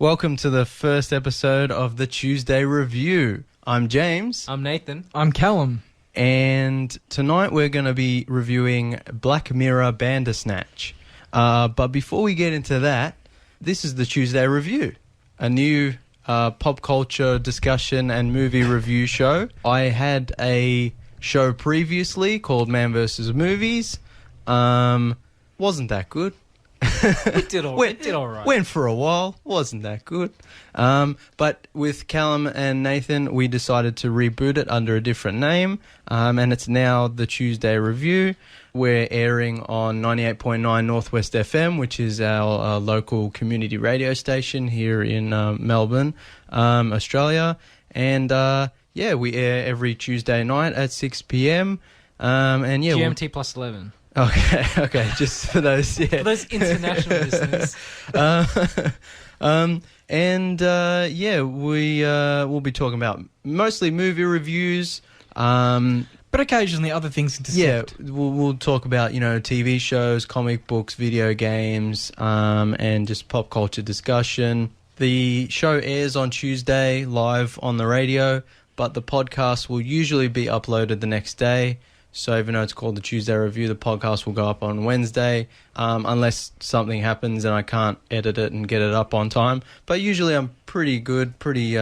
Welcome to the first episode of the Tuesday Review. I'm James. I'm Nathan. I'm Callum. And tonight we're going to be reviewing Black Mirror Bandersnatch. But before we get into that, this is the Tuesday Review, a new pop culture discussion and movie review show. I had a show previously called Man vs. Movies. Wasn't that good. It did all right. Went for a while. Wasn't that good. But with Callum and Nathan, we decided to reboot it under a different name. And it's now the Tuesday Review. We're airing on 98.9 Northwest FM, which is our local community radio station here in Melbourne, Australia. And we air every Tuesday night at 6 p.m. GMT plus 11. Okay, just for those, yeah. For those international listeners. We'll be talking about mostly movie reviews. But occasionally other things intersect. Yeah, we'll talk about, TV shows, comic books, video games, and just pop culture discussion. The show airs on Tuesday live on the radio, but the podcast will usually be uploaded the next day. So even though it's called the Tuesday Review, the podcast will go up on Wednesday, unless something happens and I can't edit it and get it up on time. But usually I'm pretty good, We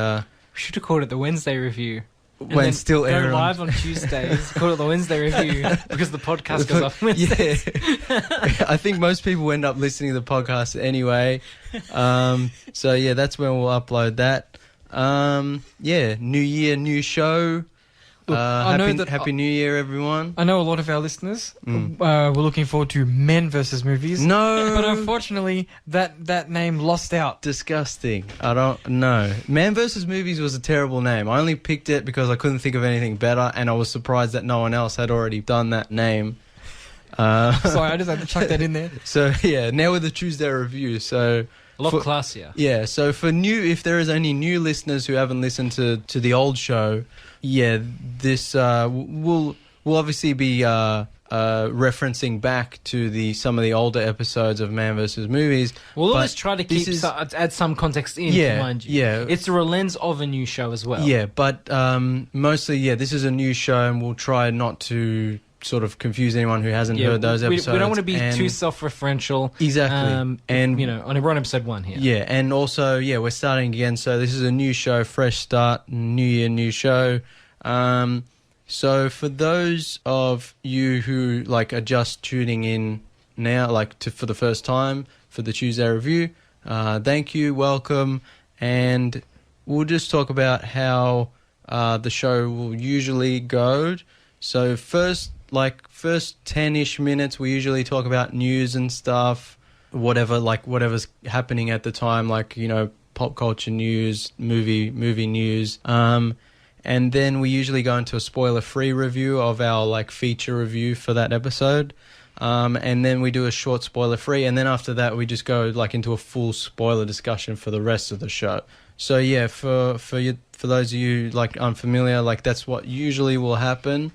should have called it the Wednesday Review. When still airing. Go live on Tuesdays, call it the Wednesday Review, because the podcast goes up on Wednesdays. Yeah. I think most people end up listening to the podcast anyway. That's when we'll upload that. New year, new show. Happy New Year, everyone. I know a lot of our listeners were looking forward to Men vs. Movies. No. But unfortunately, that name lost out. Disgusting. I don't know. Man vs. Movies was a terrible name. I only picked it because I couldn't think of anything better, and I was surprised that no one else had already done that name. Sorry, I just had to chuck that in there. So, yeah, now with the Tuesday Review, so... A lot classier. Yeah, so if there is any new listeners who haven't listened to the old show, this we'll obviously be referencing back to some of the older episodes of Man vs. Movies. We'll always try to add some context in, mind you. Yeah. It's through a lens of a new show as well. Yeah, but mostly, this is a new show, and we'll try not to sort of confuse anyone who hasn't heard those episodes. We don't want to be too self-referential. Exactly. We're on episode 1 here. Yeah, and also, we're starting again. So this is a new show, fresh start, new year, new show. So for those of you who are just tuning in now, for the first time for the Tuesday Review, thank you, welcome, and we'll just talk about how the show will usually go. So first 10-ish minutes, we usually talk about news and stuff, whatever's happening at the time, pop culture news, movie news. And then we usually go into a spoiler-free review of our feature review for that episode. And then we do a short spoiler-free, and then after that we just go into a full spoiler discussion for the rest of the show. So yeah, for those of you unfamiliar, that's what usually will happen.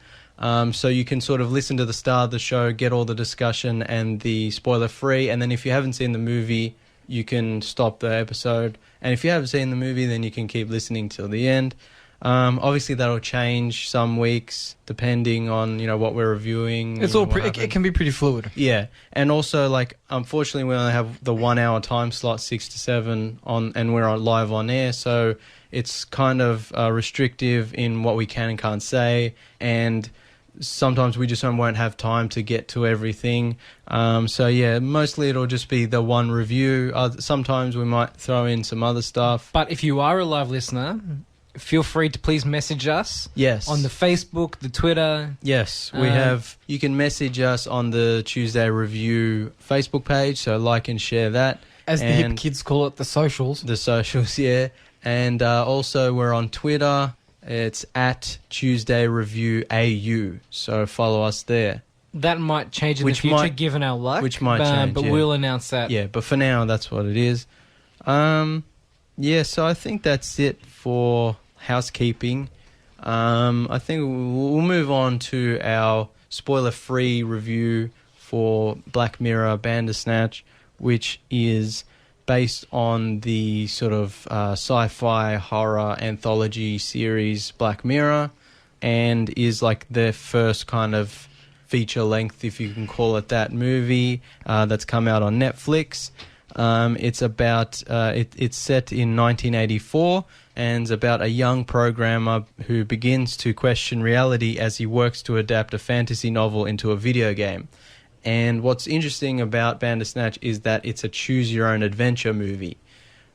So you can sort of listen to the start of the show, get all the discussion and the spoiler-free, and then if you haven't seen the movie, you can stop the episode. And if you haven't seen the movie, then you can keep listening till the end. Obviously, that'll change some weeks depending on what we're reviewing. It's all it can be pretty fluid. Yeah, and also unfortunately, we only have the 1 hour time slot, 6 to 7 and we're live on air, so it's kind of restrictive in what we can and can't say, and sometimes we just won't have time to get to everything. Mostly it'll just be the one review. Sometimes we might throw in some other stuff. But if you are a live listener, feel free to please message us. Yes. On the Facebook, the Twitter. Yes, we have. You can message us on the Tuesday Review Facebook page, so like and share that. As the hip kids call it, the socials. The socials, yeah. And also we're on Twitter. It's at Tuesday Review AU, so follow us there. That might change in the future, given our luck. Which might change, but we'll announce that. Yeah, but for now, that's what it is. So I think that's it for housekeeping. I think we'll move on to our spoiler-free review for Black Mirror Bandersnatch, which is based on the sort of sci-fi horror anthology series Black Mirror, and is like their first kind of feature length, if you can call it that, movie that's come out on Netflix. It's about it's set in 1984 and it's about a young programmer who begins to question reality as he works to adapt a fantasy novel into a video game. And what's interesting about Bandersnatch is that it's a choose-your-own-adventure movie.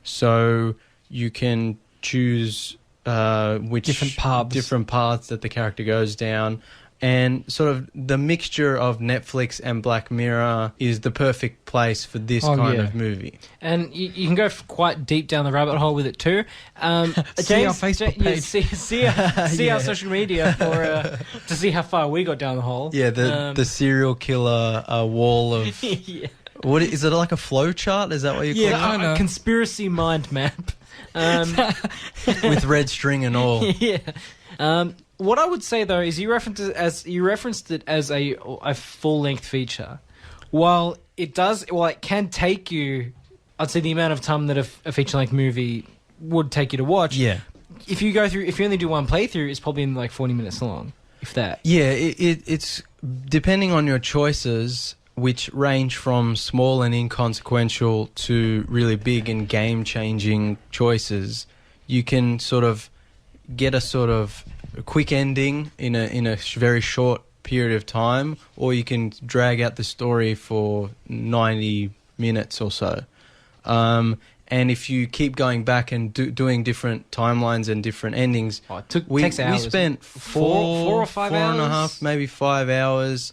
So you can choose which different paths that the character goes down. And sort of the mixture of Netflix and Black Mirror is the perfect place for this kind of movie. And you can go quite deep down the rabbit hole with it too. See our Facebook page. See our social media for to see how far we got down the hole. Yeah, the serial killer wall of... Yeah. What is it, like a flow chart? Is that what you call it? Yeah, a conspiracy mind map. With red string and all. Yeah. What I would say though is you referenced it as a full length feature. While it can take you, I'd say the amount of time that a feature length movie would take you to watch. Yeah. If you only do one playthrough, it's probably like 40 minutes long, if that. Yeah, it's depending on your choices, which range from small and inconsequential to really big and game-changing choices. You can sort of get a sort of quick ending in a very short period of time, or you can drag out the story for 90 minutes or so. And if you keep going back and doing different timelines and different endings, takes hours. We spent four or 5 hours, 4.5, maybe 5 hours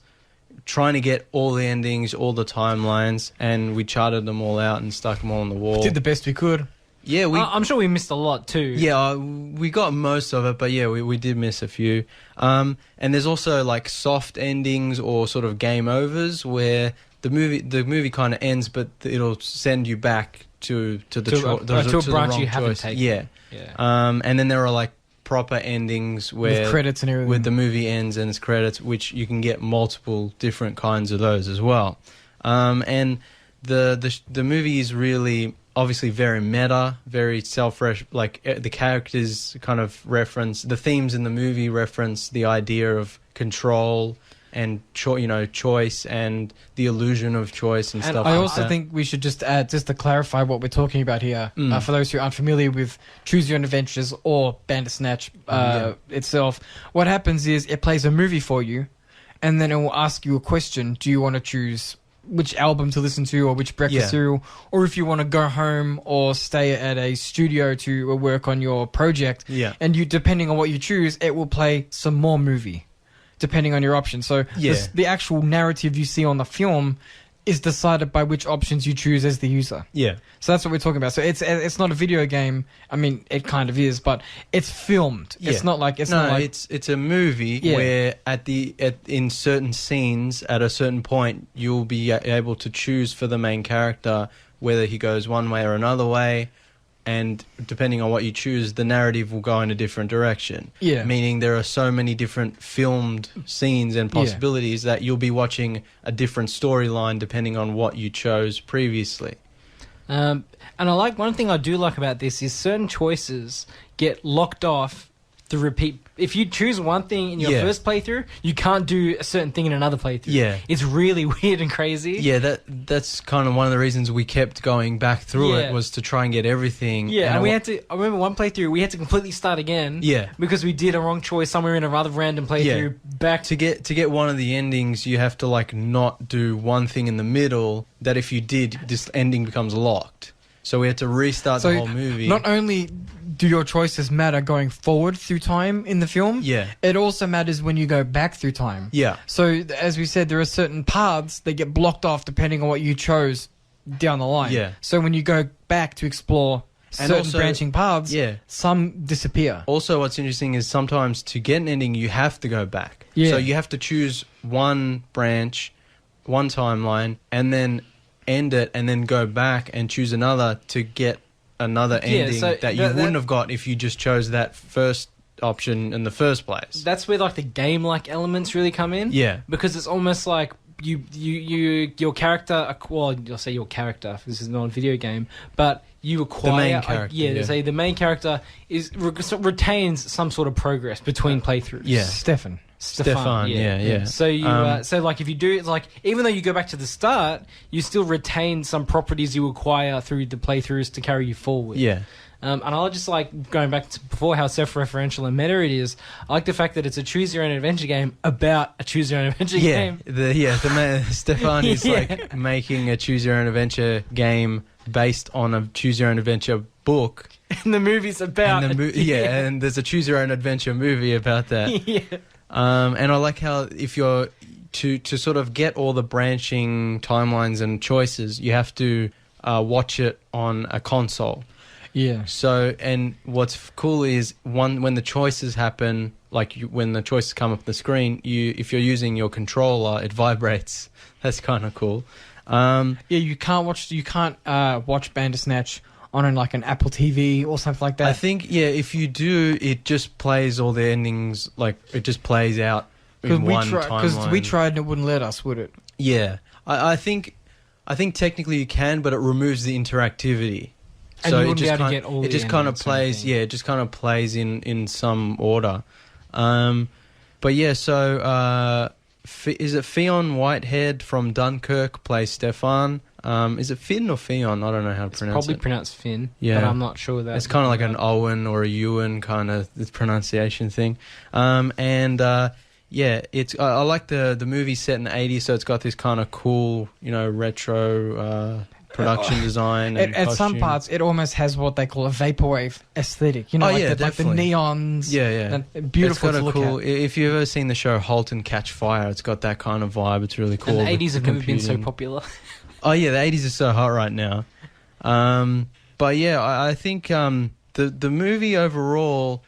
trying to get all the endings, all the timelines, and we charted them all out and stuck them all on the wall. Did the best we could. Yeah, I'm sure we missed a lot too. Yeah, we got most of it, but yeah, we did miss a few. And there's also like soft endings or sort of game overs where the movie kind of ends, but it'll send you back to a branch you haven't taken. Yeah. And then there are like proper endings where with credits and everything, with the movie ends and its credits, which you can get multiple different kinds of those as well. And the movie is really obviously very meta, very like the characters kind of reference the themes in the movie, reference the idea of control and choice and the illusion of choice and stuff. I also think we should just add, just to clarify what we're talking about here, for those who aren't familiar with Choose Your Own Adventures or Bandersnatch itself. What happens is it plays a movie for you, and then it will ask you a question. Do you want to choose which album to listen to or which breakfast cereal, or if you want to go home or stay at a studio to work on your project. Yeah. And you, depending on what you choose, it will play some more movie, depending on your option. So the actual narrative you see on the film is decided by which options you choose as the user. Yeah. So that's what we're talking about. So it's not a video game. I mean, it kind of is, but it's filmed. Yeah. It's not like it's a movie where in certain scenes at a certain point you'll be able to choose for the main character whether he goes one way or another way. And depending on what you choose, the narrative will go in a different direction. Yeah. Meaning there are so many different filmed scenes and possibilities that you'll be watching a different storyline depending on what you chose previously. And one thing I do like about this is certain choices get locked off the repeat. If you choose one thing in your first playthrough, you can't do a certain thing in another playthrough. Yeah. It's really weird and crazy. Yeah, that's kind of one of the reasons we kept going back through it, was to try and get everything. Yeah, and I remember one playthrough, we had to completely start again. Yeah. Because we did a wrong choice somewhere in a rather random playthrough. Back to get one of the endings, you have to like not do one thing in the middle that if you did, this ending becomes locked. So we had to restart the whole movie. Not only do your choices matter going forward through time in the film, it also matters when you go back through time. Yeah. So as we said, there are certain paths that get blocked off depending on what you chose down the line. Yeah. So when you go back to explore certain branching paths, some disappear. Also, what's interesting is sometimes to get an ending, you have to go back. Yeah. So you have to choose one branch, one timeline, and then end it and then go back and choose another to get another ending that you wouldn't have got if you just chose that first option in the first place. That's where like the game-like elements really come in. Yeah. Because it's almost like your character. Well, I'll say your character. This is not a video game, but you acquire The main character, They say the main character retains some sort of progress between playthroughs. Yeah. Stefan. Stefan, yeah. So you, so like if you do, it's like even though you go back to the start, you still retain some properties you acquire through the playthroughs to carry you forward. Yeah. And I just like going back to before how self-referential and meta it is. I like the fact that it's a choose-your-own-adventure game about a choose-your-own-adventure game. Stefan is like making a choose-your-own-adventure game based on a choose-your-own-adventure book. And the movie's about and there's a choose-your-own-adventure movie about that. Yeah. And I like how if you're to sort of get all the branching timelines and choices, you have to watch it on a console. Yeah. So, and what's cool is when the choices happen, like when the choices come up the screen, if you're using your controller, it vibrates. That's kind of cool. You can't watch Bandersnatch on like an Apple TV or something like that. I think if you do, it just plays all the endings, like it just plays out in one timeline. Because we tried and it wouldn't let us, would it? Yeah, I think technically you can, but it removes the interactivity. And So you it wouldn't be just able to kind get all it the just kind of endings and plays. everything. Yeah, it just kind of plays in some order. But yeah, so is it Fionn Whitehead from Dunkirk plays Stefan? Is it Finn or Fionn? I don't know how to It's pronounce probably it. pronounced Finn, Yeah. but I'm not sure that. It's kind of like an Owen or a Ewan kind of pronunciation thing. It's I like the movie set in the 80s, so it's got this kind of cool, retro production design. And At some costume. parts, it almost has what they call a vaporwave aesthetic. Oh, like yeah, the definitely. neons. Yeah. And beautiful It's to got look a cool. at. If you've ever seen the show *Halt and Catch Fire*, it's got that kind of vibe. It's really cool. And the 80s have never been so computing. popular. Oh yeah, the 80s are so hot right now. But yeah, I think the movie overall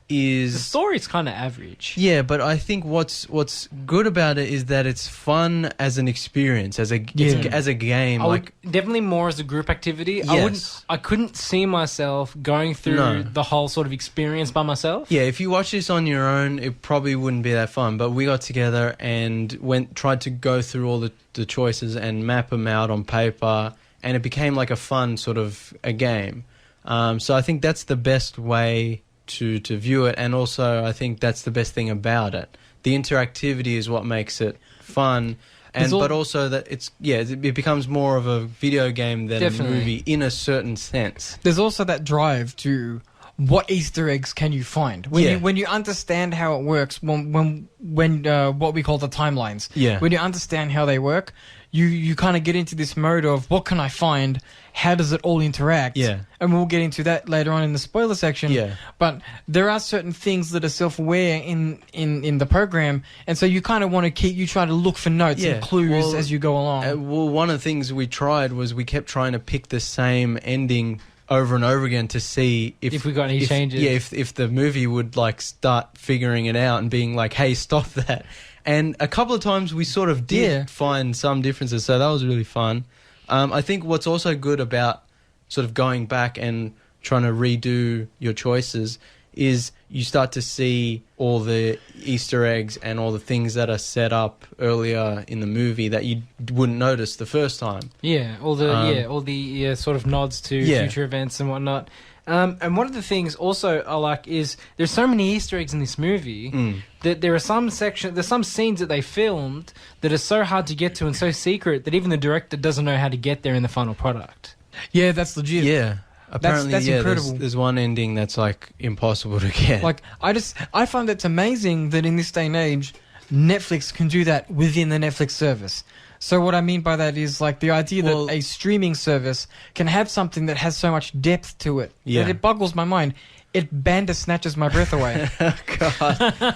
The is story's kind of average. yeah, but I think what's good about it is that it's fun as an experience, as a game. I would definitely more as a group activity. Yes. I couldn't see myself going through No. the whole sort of experience by myself. Yeah, if you watch this on your own, it probably wouldn't be that fun. But we got together and tried to go through all the choices and map them out on paper, and it became like a fun sort of a game. So I think that's the best way to view it, and also I think that's the best thing about it. The interactivity is what makes it fun. But also that it becomes more of a video game than Definitely. a movie in a certain sense. There's also that drive to what Easter eggs can you find when you understand how it works. When what we call the timelines. Yeah. When you understand how they work, you kind of get into this mode of what can I find? How does it all interact? Yeah. And we'll get into that later on in the spoiler section. Yeah. But there are certain things that are self-aware in the program, and so you kind of want to you try to look for notes and clues as you go along. One of the things we tried was we kept trying to pick the same ending over and over again to see if we got any changes. Yeah, if the movie would like start figuring it out and being like, hey, stop that. And a couple of times we sort of did find some differences, so that was really fun. I think what's also good about sort of going back and trying to redo your choices is you start to see all the Easter eggs and all the things that are set up earlier in the movie that you wouldn't notice the first time. Yeah, all the sort of nods to future events and whatnot. And one of the things also I like is there's so many Easter eggs in this movie that there's some scenes that they filmed that are so hard to get to and so secret that even the director doesn't know how to get there in the final product. Yeah, that's legit. Yeah. Apparently, that's incredible. There's one ending that's like impossible to get. Like I find it's amazing that in this day and age, Netflix can do that within the Netflix service. So what I mean by that is like the idea that a streaming service can have something that has so much depth to it that it boggles my mind. It Bandersnatches my breath away. God.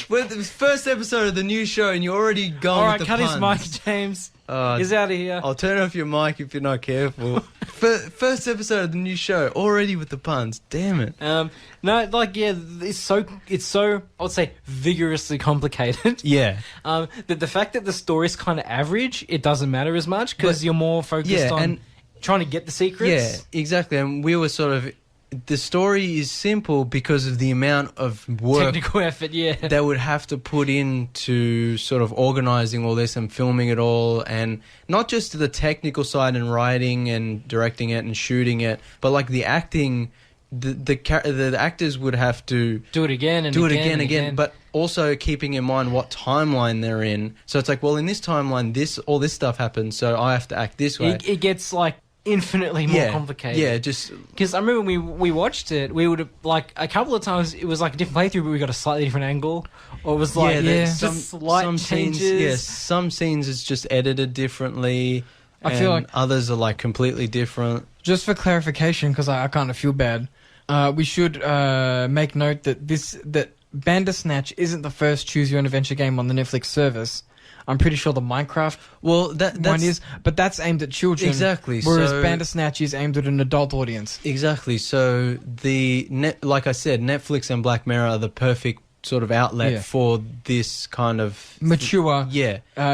Well, the first episode of the new show and you're already going All right, with the cut puns. his mic, James. He's out of here. I'll turn off your mic if you're not careful. First episode of the new show, already with the puns. Damn it. It's so I would say vigorously complicated. Yeah. That the fact that the story's kind of average, it doesn't matter as much because you're more focused on trying to get the secrets. Yeah, exactly. And we were sort of the story is simple because of the amount of work Technical effort, yeah. they would have to put into sort of organizing all this and filming it all, and not just the technical side and writing and directing it and shooting it, but like the acting. The actors would have to do it again and do it again again, and again, but also keeping in mind what timeline they're in. So it's like, well, in this timeline, all this stuff happens, so I have to act this way. It gets like infinitely more complicated. Yeah, just because I remember when we watched it, we would have like a couple of times it was like a different playthrough, but we got a slightly different angle, or it was like just slight changes. Scenes, yes, some scenes is just edited differently. I feel like others are like completely different. Just for clarification, because I kind of feel bad, we should make note that Bandersnatch isn't the first choose your own adventure game on the Netflix service. I'm pretty sure the Minecraft that's one is, but that's aimed at children. Exactly. Whereas so, Bandersnatch is aimed at an adult audience. Exactly. So like I said, Netflix and Black Mirror are the perfect sort of outlet for this kind of mature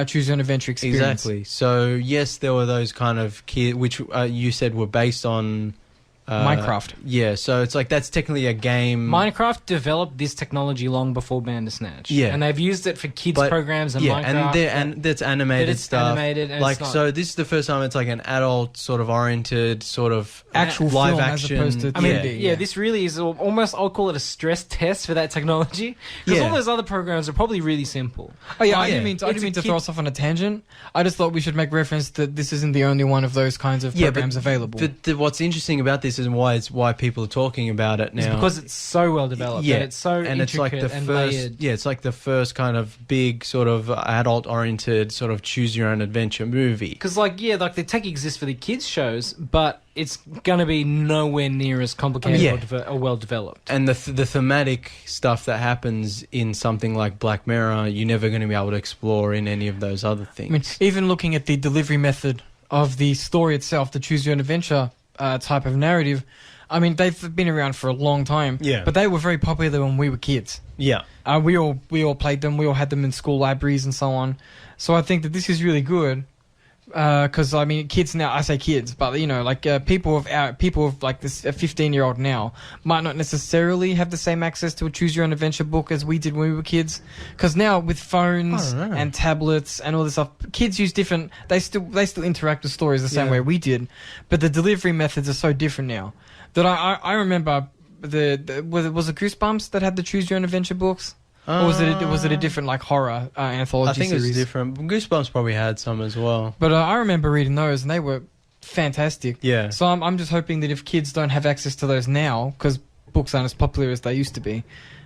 choose your own adventure experience. Exactly. So yes, there were those kind of kids which you said were based on Minecraft. Yeah, so it's like that's technically a game. Minecraft developed this technology long before Bandersnatch. Yeah, and they've used it for kids programs and Minecraft. and that's animated stuff. Animated and like so, this is the first time it's like an adult sort of oriented sort of actual live film action. As opposed to TV. This really is almost. I'll call it a stress test for that technology because all those other programs are probably really simple. Oh yeah, I didn't mean to throw us off on a tangent. I just thought we should make reference that this isn't the only one of those kinds of programs available. But what's interesting about this and why people are talking about it now. It's because it's so well developed. Yeah, and it's so and it's like the and first. layered. Yeah, it's like the first kind of big sort of adult-oriented sort of choose your own adventure movie. Because like the tech exists for the kids shows, but it's gonna be nowhere near as complicated or well developed. And the thematic stuff that happens in something like Black Mirror, you're never going to be able to explore in any of those other things. I mean, even looking at the delivery method of the story itself, the choose your own adventure type of narrative. I mean, they've been around for a long time. Yeah. But they were very popular when we were kids. Yeah. We all played them. We all had them in school libraries and so on. So I think that this is really good. Because I mean, kids now. I say kids, but you know, like people of like this, a 15-year-old now might not necessarily have the same access to a choose your own adventure book as we did when we were kids. Because now with phones and tablets and all this stuff, kids use different. They still interact with stories the same way we did, but the delivery methods are so different now. That I remember was it Goosebumps that had the choose your own adventure books? Or was it a different like horror anthology series? I think it was different. Goosebumps probably had some as well. But I remember reading those and they were fantastic. Yeah. So I'm just hoping that if kids don't have access to those now, because books aren't as popular as they used to be.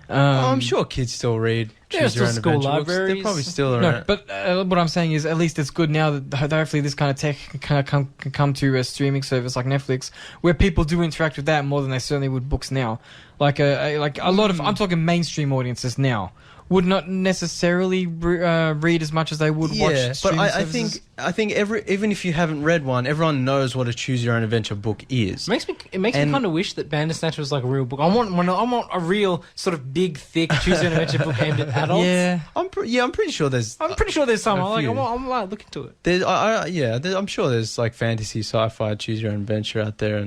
I'm sure kids still read There's Choose Your Own still school Adventure books. They're libraries. probably still around. No, but what I'm saying is at least it's good now that hopefully this kind of tech can come to a streaming service like Netflix, where people do interact with that more than they certainly would books now. Like a lot of I'm talking mainstream audiences now would not necessarily read as much as they would watch streaming services. I think even if you haven't read one, everyone knows what a Choose Your Own Adventure book is. It makes me kind of wish that Bandersnatch was like a real book. I want a real sort of big, thick Choose Your Own Adventure book aimed at adults. Yeah, I'm pretty sure there's. I'm pretty sure there's some. a few. I'm like look into it. I'm sure there's like fantasy, sci-fi, Choose Your Own Adventure out there.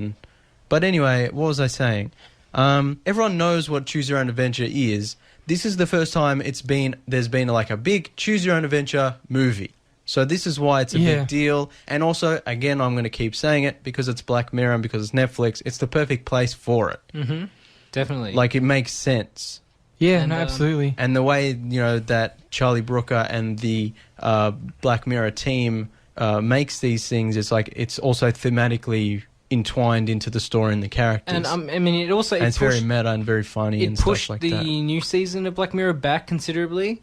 But anyway, what was I saying? Everyone knows what Choose Your Own Adventure is. This is the first time there's been like a big Choose Your Own Adventure movie. So this is why it's a big deal. And also, again, I'm going to keep saying it because it's Black Mirror and because it's Netflix. It's the perfect place for it. Mm-hmm. Definitely. Like it makes sense. Yeah, And, no, absolutely. And the way that Charlie Brooker and the Black Mirror team makes these things, it's also thematically entwined into the story and the characters. And I mean, it's very meta and very funny and stuff like that. It pushed the new season of Black Mirror back considerably,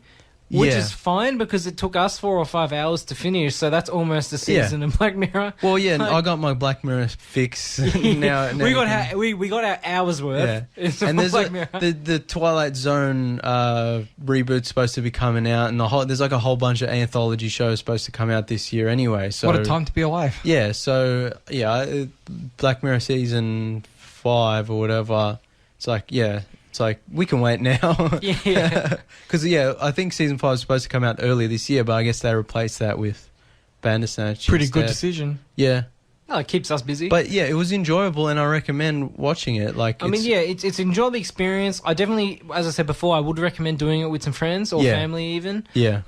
which is fine because it took us 4 or 5 hours to finish. So that's almost a season of Black Mirror. Well, yeah, I got my Black Mirror fix now. We got our hours worth. Yeah. And there's Black Mirror. the Twilight Zone reboot's supposed to be coming out, and there's like a whole bunch of anthology shows supposed to come out this year anyway. So what a time to be alive. Yeah, so Black Mirror season 5 or whatever. It's like we can wait now. Yeah. Because I think season 5 is supposed to come out earlier this year, but I guess they replaced that with Bandersnatch. Pretty instead. good decision. Yeah. Oh, it keeps us busy. But yeah, it was enjoyable, and I recommend watching it. Like, I mean, yeah, it's enjoyable experience. I definitely, as I said before, I would recommend doing it with some friends or Yeah. family even. yeah,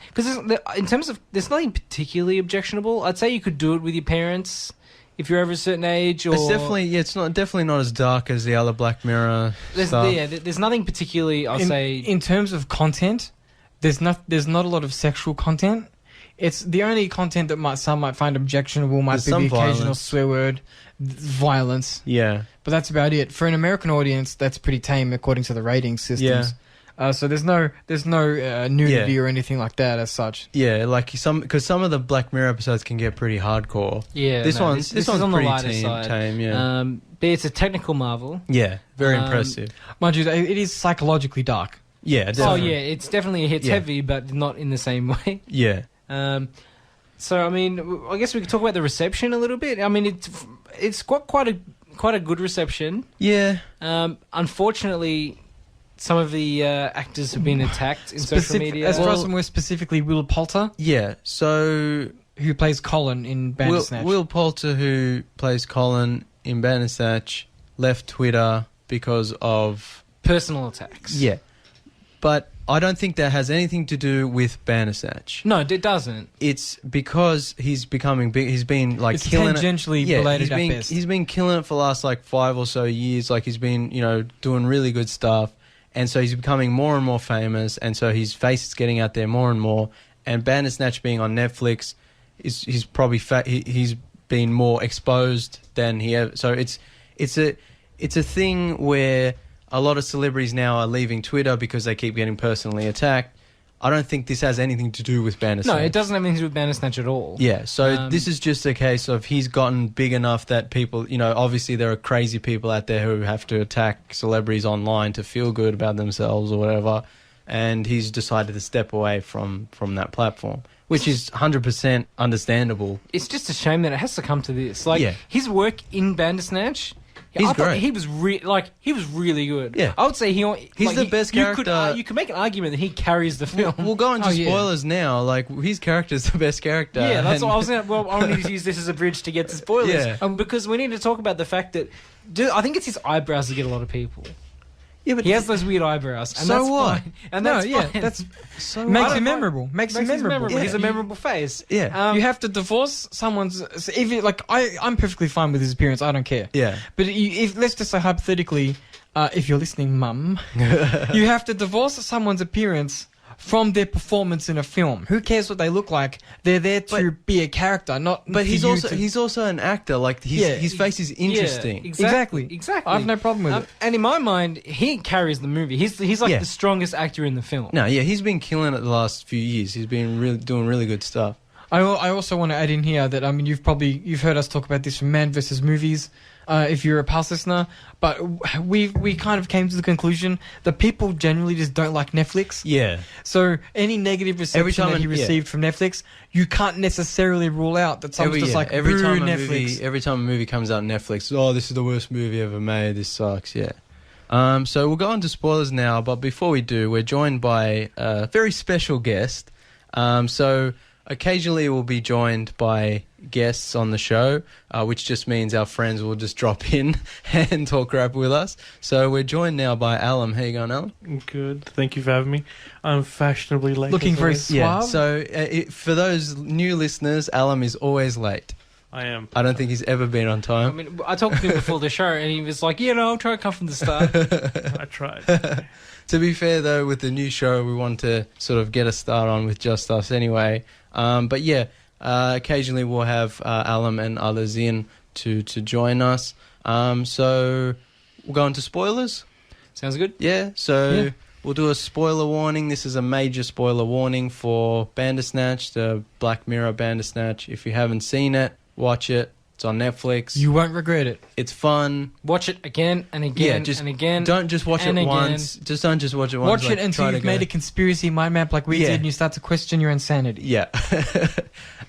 Because in terms of, there's nothing particularly objectionable. I'd say you could do it with your parents if you're over a certain age. Or it's definitely not as dark as the other Black Mirror stuff. there's nothing particularly. I'll say in terms of content, there's not a lot of sexual content. It's the only content that some might find objectionable might There's be some the occasional violence. swear word, violence. Yeah, But that's about it. For an American audience, that's pretty tame according to the rating systems. So there's no nudity Yeah. or anything like that as such. yeah, like because some of the Black Mirror episodes can get pretty hardcore. yeah. This no, one's this one's is on the pretty lighter side. tame. Yeah, But it's a technical marvel. yeah, very um, impressive. Mind you, it is psychologically dark. Yeah, Oh definitely. yeah, it's definitely hits Yeah. heavy, but not in the same way. yeah. So I mean, I guess we could talk about the reception a little bit. I mean, it's got quite a good reception. Yeah. Unfortunately, some of the actors have been attacked in social media. As far as I'm aware, specifically Will Poulter, Yeah, so who plays Colin in Bandersnatch. Will Poulter, who plays Colin in Bandersnatch, left Twitter because of... Personal attacks. Yeah. But I don't think that has anything to do with Bandersnatch. No, it doesn't. It's because he's becoming big. He's been like It's killing it. tangentially related at best. He's been killing it for the last like 5 or so years. Like he's been, doing really good stuff. And so he's becoming more and more famous. And so his face is getting out there more and more. And Bandersnatch being on Netflix, he's probably he's been more exposed than he ever. So it's a thing where a lot of celebrities now are leaving Twitter because they keep getting personally attacked. I don't think this has anything to do with Bandersnatch. No, it doesn't have anything to do with Bandersnatch at all. Yeah, so this is just a case of he's gotten big enough that people, obviously there are crazy people out there who have to attack celebrities online to feel good about themselves or whatever, and he's decided to step away from that platform, which is 100% understandable. It's just a shame that it has to come to this. Like, Yeah. his work in Bandersnatch... He's I thought great. he was really good. Yeah. I would say He's the best character. You could make an argument that he carries the film. We'll go into Oh, yeah. spoilers now. Like, his character's the best character. yeah, that's and- what I was going to... Well, I need to use this as a bridge to get to spoilers. Yeah. Because we need to talk about the fact that... I think it's his eyebrows that get a lot of people. Yeah, but He has those weird eyebrows. And So that's what? Fine. And that's fine. that's so makes I him don't memorable. Makes him Makes him memorable. He's a memorable face. Yeah. You have to divorce someone's. So if you, I'm perfectly fine with his appearance. I don't care. Yeah. But if let's just say hypothetically, if you're listening, Mum, you have to divorce someone's appearance from their performance in a film. Who cares what they look like? They're there to be a character, not. But for he's you also to- he's also an actor. Like his face is interesting. Yeah, Exactly. Exactly. I have no problem with it. And in my mind, he carries the movie. He's like Yeah. the strongest actor in the film. No, yeah, he's been killing it the last few years. He's been doing really good stuff. I also want to add in here that you've heard us talk about this from Man vs Movies. If you're a past listener, but we kind of came to the conclusion that people generally just don't like Netflix. Yeah. So any negative reception that he yeah. received from Netflix, you can't necessarily rule out that someone's just like every boo time Netflix. every time a movie comes out on Netflix, oh, this is the worst movie ever made. This sucks. Yeah. So we'll go on to spoilers now, but before we do, we're joined by a very special guest. So occasionally we'll be joined by guests on the show, which just means our friends will just drop in and talk rap with us. So we're joined now by Callum. How you going, Callum? Good. Thank you for having me. I'm fashionably late. Looking as very always. Yeah. Suave? So for those new listeners, Callum is always late. I am. I don't think he's ever been on I time. mean, I talked to him before the show, and he was like, I'll try to come from the start. I tried. To be fair, though, with the new show, we want to sort of get a start on with just us anyway. But yeah, occasionally we'll have Callum and others in to join us. So we'll go into spoilers. Sounds good? Yeah, so we'll do a spoiler warning. This is a major spoiler warning for Bandersnatch, the Black Mirror Bandersnatch. If you haven't seen it, watch it. It's on Netflix. You won't regret it. It's fun. Watch it again and again and again. Don't just watch it and again. once. Just don't just watch it once. Watch it until you've made a conspiracy mind map like we Yeah. did and you start to question your insanity. Yeah.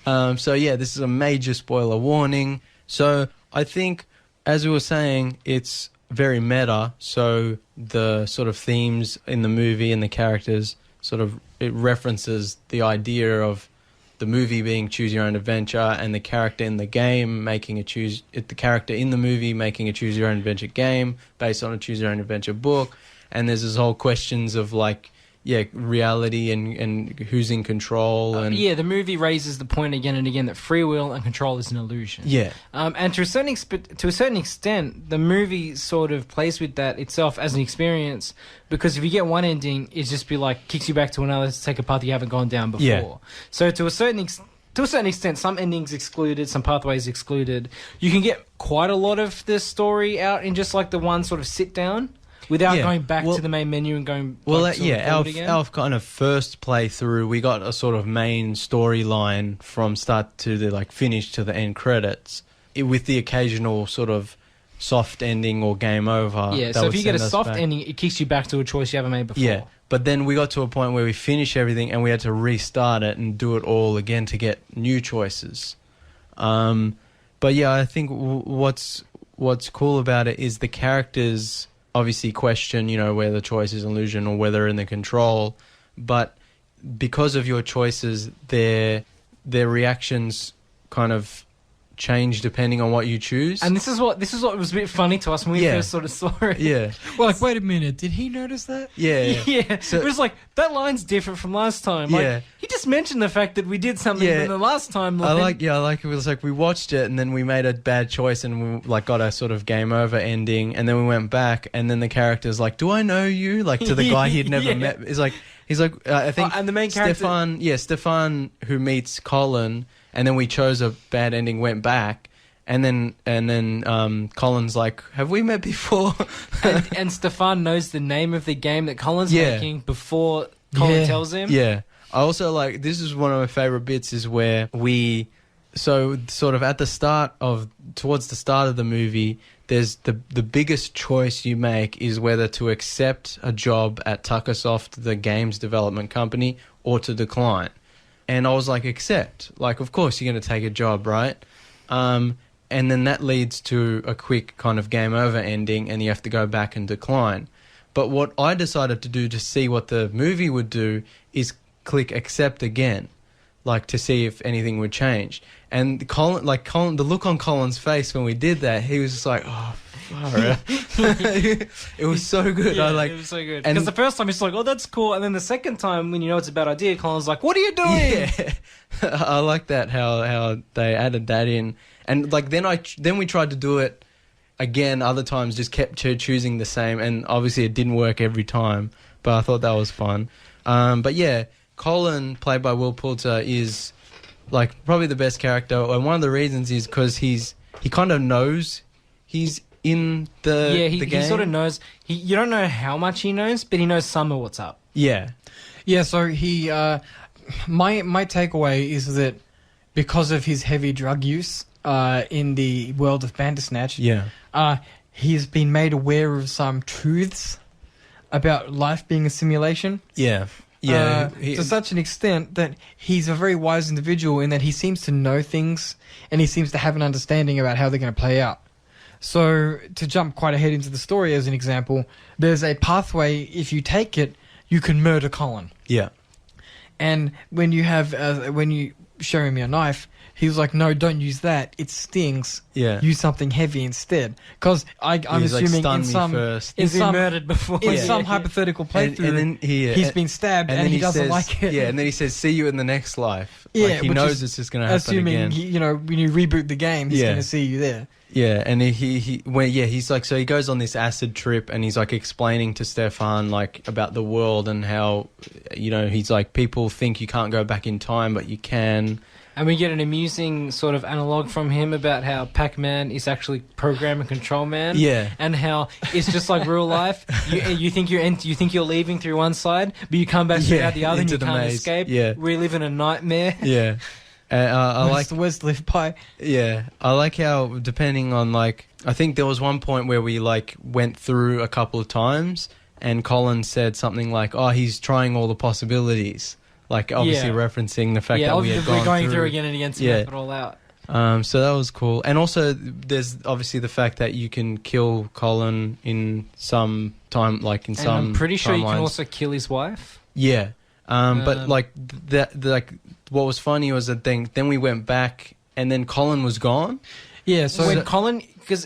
So yeah, this is a major spoiler warning. So I think, as we were saying, it's very meta. So the sort of themes in the movie and the characters it references the idea of the movie being choose your own adventure, and the character in the game the character in the movie making a choose your own adventure game based on a choose your own adventure book. And there's this whole questions of like, reality and who's in control. And the movie raises the point again and again that free will and control is an illusion. Yeah. And to a certain extent, the movie sort of plays with that itself as an experience, because if you get one ending, it's just be like kicks you back to another to take a path you haven't gone down before. Yeah. So to a certain extent, some endings excluded, some pathways excluded. You can get quite a lot of the story out in just like the one sort of sit down, without going back to the main menu and going. Our kind of first playthrough, we got a sort of main storyline from start to the like finish to the end credits, with the occasional sort of soft ending or game over. Yeah, so if you get a soft ending, it kicks you back to a choice you haven't made before. Yeah, but then we got to a point where we finished everything and we had to restart it and do it all again to get new choices. But yeah, I think what's cool about it is the characters obviously question, whether the choice is an illusion or whether in the control, but because of your choices, their reactions kind of change depending on what you choose. And this is what was a bit funny to us when we first sort of saw it. Yeah. Well, like, wait a minute, did he notice that? Yeah. Yeah. So, it was like, that line's different from last time. Like, he just mentioned the fact that we did something from the last time. I like it was like we watched it and then we made a bad choice and we like got a sort of game over ending, and then we went back and then the character's like, do I know you? Like to the guy he'd never met. He's like, I think and the main character... Stefan who meets Colin, and then we chose a bad ending, went back, and then Colin's like, have we met before? and Stefan knows the name of the game that Colin's making before Colin tells him. Yeah. I also like, this is one of my favorite bits, is where so sort of towards the start of the movie, there's the biggest choice you make is whether to accept a job at Tuckersoft, the games development company, or to decline. And I was like, accept. Like, of course you're going to take a job, right? And then that leads to a quick kind of game over ending and you have to go back and decline. But what I decided to do to see what the movie would do is click accept again, like to see if anything would change. And Colin, the look on Colin's face when we did that, he was just like, oh, far out. It was so good. Yeah, it was so good. Because the first time it's like, oh, that's cool. And then the second time, when you know it's a bad idea, Colin's like, what are you doing? Yeah. I like that, how they added that in. And like then we tried to do it again other times, just kept choosing the same. And obviously it didn't work every time, but I thought that was fun. But yeah, Colin, played by Will Poulter, is like probably the best character. And one of the reasons is because he kind of knows he's in the game. He sort of knows. You don't know how much he knows, but he knows some of what's up. Yeah. Yeah, so he... my takeaway is that because of his heavy drug use in the world of Bandersnatch, he's been made aware of some truths about life being a simulation. Yeah. To such an extent that he's a very wise individual in that he seems to know things and he seems to have an understanding about how they're going to play out. So, to jump quite ahead into the story as an example, there's a pathway, if you take it, you can murder Colin. Yeah. And when you show him your knife, he was like, no, don't use that. It stings. Yeah. Use something heavy instead. Because I'm assuming like, in some... first. Is he murdered before? In some hypothetical playthrough, and then he's been stabbed and he doesn't like it. Yeah, and then he says, see you in the next life. Yeah, like, he knows it's just going to happen again. Assuming, when you reboot the game, he's going to see you there. Yeah, and he's like, so he goes on this acid trip and he's like explaining to Stefan like about the world and how, he's like, people think you can't go back in time, but you can. And we get an amusing sort of analog from him about how Pac-Man is actually Program and Control Man. Yeah. And how it's just like real life. You think you're leaving through one side, but you come back through out the other and you can't escape. Yeah. We live in a nightmare. Yeah. Where's live pie? Yeah, I like how depending on I think there was one point where we went through a couple of times and Colin said something like, "Oh, he's trying all the possibilities," obviously referencing the fact that we're going through again and again to map it all out. So that was cool, and also there's obviously the fact that you can kill Colin in some time, I'm pretty sure you can also kill his wife. Yeah. But like like what was funny was that then we went back and then Colin was gone. Yeah, so when Colin, because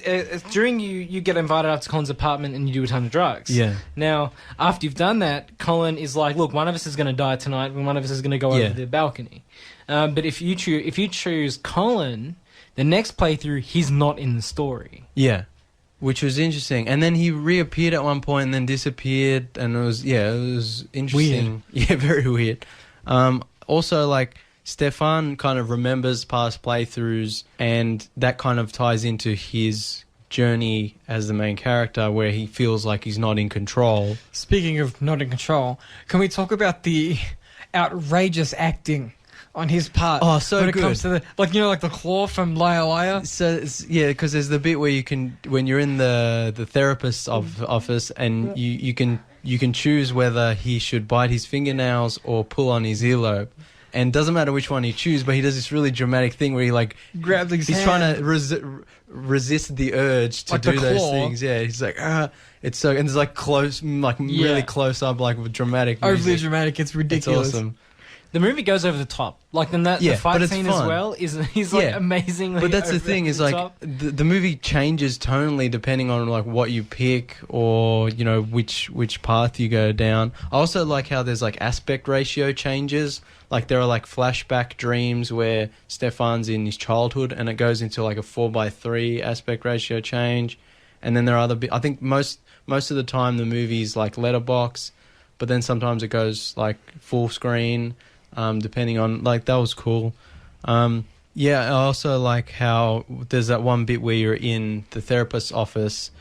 during you get invited up to Colin's apartment and you do a ton of drugs. Yeah. Now, after you've done that, Colin is like, "Look, one of us is going to die tonight, and one of us is going to go Yeah. over the balcony." But if you choose Colin, the next playthrough he's not in the story. Yeah. Which was interesting. And then he reappeared at one point and then disappeared, and it was interesting. Weird. Yeah, very weird. Also, like, Stefan kind of remembers past playthroughs, and that kind of ties into his journey as the main character, where he feels like he's not in control. speaking of not in control, can we talk about the outrageous acting on his part? Oh, so when it good. comes to like the claw from Liar Liar. So yeah, because there's the bit where you can, when you're in the therapist's office, and you can choose whether he should bite his fingernails or pull on his earlobe, and it doesn't matter which one he chooses, but he does this really dramatic thing where he like Grabs his he's hand. trying to resist the urge to Like the do those claw. things. Yeah, he's like it's so, and it's like close, like Yeah. really close up, like with dramatic Overly music. dramatic. It's It's ridiculous. awesome. The movie goes over the top. Like then the Yeah, fight but it's scene as fun. well is like Yeah. amazingly. But that's the over thing, is the like top. the movie changes tonally depending on like what you pick, or you know which path you go down. I also like how there's like aspect ratio changes. Like there are like flashback dreams where Stefan's in his childhood, and it goes into like a 4:3 aspect ratio change. And then there are other I think most of the time the movie's like letterbox, but then sometimes it goes like full screen. Depending on, like, that was cool. Yeah, I also like how there's that one bit where you're in the therapist's office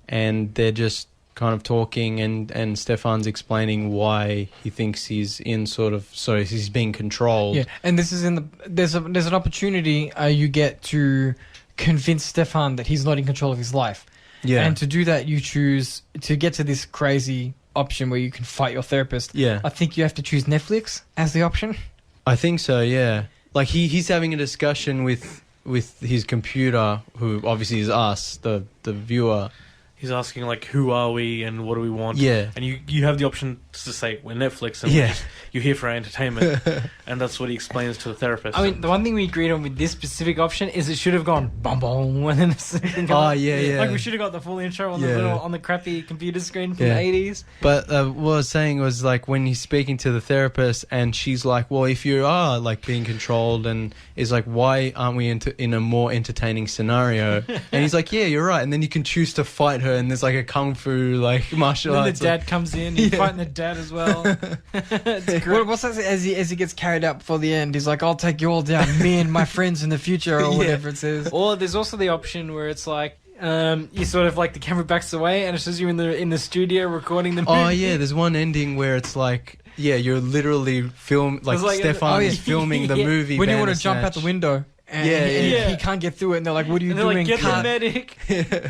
and they're just kind of talking, and Stefan's explaining why he thinks he's in he's being controlled. Yeah, and this is there's an opportunity you get to convince Stefan that he's not in control of his life. Yeah. And to do that, you choose to get to this crazy option where you can fight your therapist. Yeah. I think you have to choose Netflix as the option. I think so, yeah. Like he's having a discussion with his computer, who obviously is us, the viewer. He's asking, like, who are we and what do we want? Yeah. And you have the option to say, we're Netflix, and Yeah. you're here for our entertainment. And that's what he explains to the therapist. I mean, the one thing we agreed on with this specific option is it should have gone bum bum and then the second Oh, yeah. Like we should have got the full intro on the Yeah. on the crappy computer screen from Yeah. the 80s. But what I was saying was, like, when he's speaking to the therapist and she's like, well, if you are, like, being controlled, and is like, why aren't we in a more entertaining scenario? And he's like, yeah, you're right. And then you can choose to fight her, and there's like a kung fu, like, martial And then arts. the dad comes in, he's fighting the dad as well. It's great. What's that as he gets carried out before the end? He's like, "I'll take you all down, me and my friends in the future," or Yeah. whatever it says. Or there's also the option where it's like you sort of like the camera backs away and it says you're in the studio recording the movie. Oh, yeah, there's one ending where it's like, yeah, you're literally like It's like- Stefan oh, yeah. is filming the Yeah. movie When you want to jump out Bandersnatch. the window, and, Yeah, and yeah. he can't get through it, and they're like, "What are you And they're doing? like, get the Cut, medic.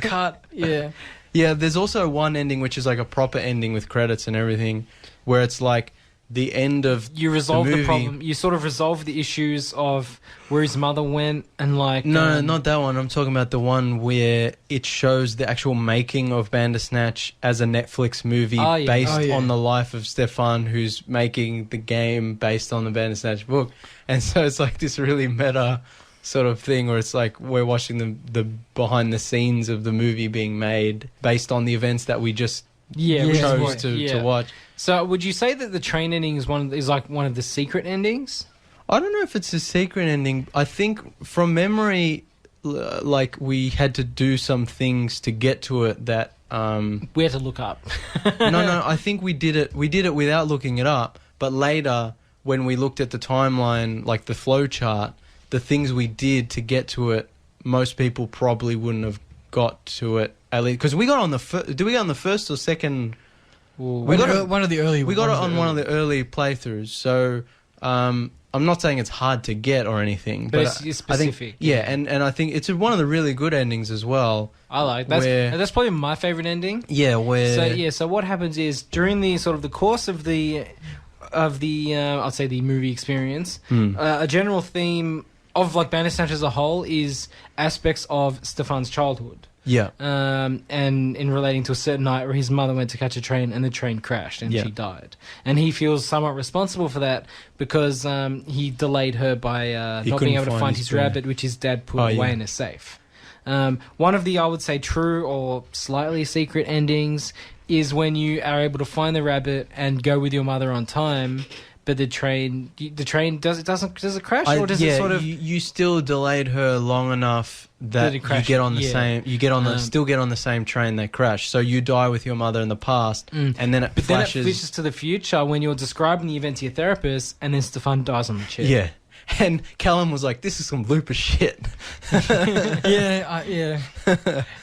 cut." Yeah. Yeah, there's also one ending which is like a proper ending with credits and everything, where it's like the end of You resolve the movie. problem. You sort of resolve the issues of where his mother went and like... No, not that one. I'm talking about the one where it shows the actual making of Bandersnatch as a Netflix movie Oh, yeah. based Oh, yeah. on the life of Stefan, who's making the game based on the Bandersnatch book. And so it's like this really meta sort of thing where it's like we're watching the behind the scenes of the movie being made based on the events that we just Yeah, which is chose what- to yeah. watch. So would you say that the train ending is like one of the secret endings? I don't know if it's a secret ending. I think from memory, like we had to do some things to get to it that. Where to look up? No. I think we did it. We did it without looking it up. But later, when we looked at the timeline, like the flow chart, the things we did to get to it, most people probably wouldn't have got to it. At least because we got on the did we get on the first or second? We got got it- one of the early. We got it on one of the early playthroughs. So I'm not saying it's hard to get or anything, But but it's I think, specific. yeah, and I think it's one of the really good endings as well. I like Where- that's probably my favorite ending. Yeah, where So what happens is during the sort of the course of the I'd say the movie experience, a general theme of like Bandersnatch as a whole is aspects of Stefan's childhood. Yeah. And in relating to a certain night where his mother went to catch a train and the train crashed and Yeah. she died. And he feels somewhat responsible for that because he delayed her by He not being couldn't able to find find his his train. rabbit, which his dad put Oh, away yeah. in a safe. One of the, I would say, true or slightly secret endings is when you are able to find the rabbit and go with your mother on time, but the train does it crash or does it sort of? you still delayed her long enough that Did it you crash? get on the Yeah. same you get on the Um, still get on the same train that crashed. So you die with your mother in the past, and then it But then it flashes. switches to the future when you're describing the event to your therapist, and then Stefan dies on the chair. Yeah. And Callum was like, "This is some looper shit." Yeah.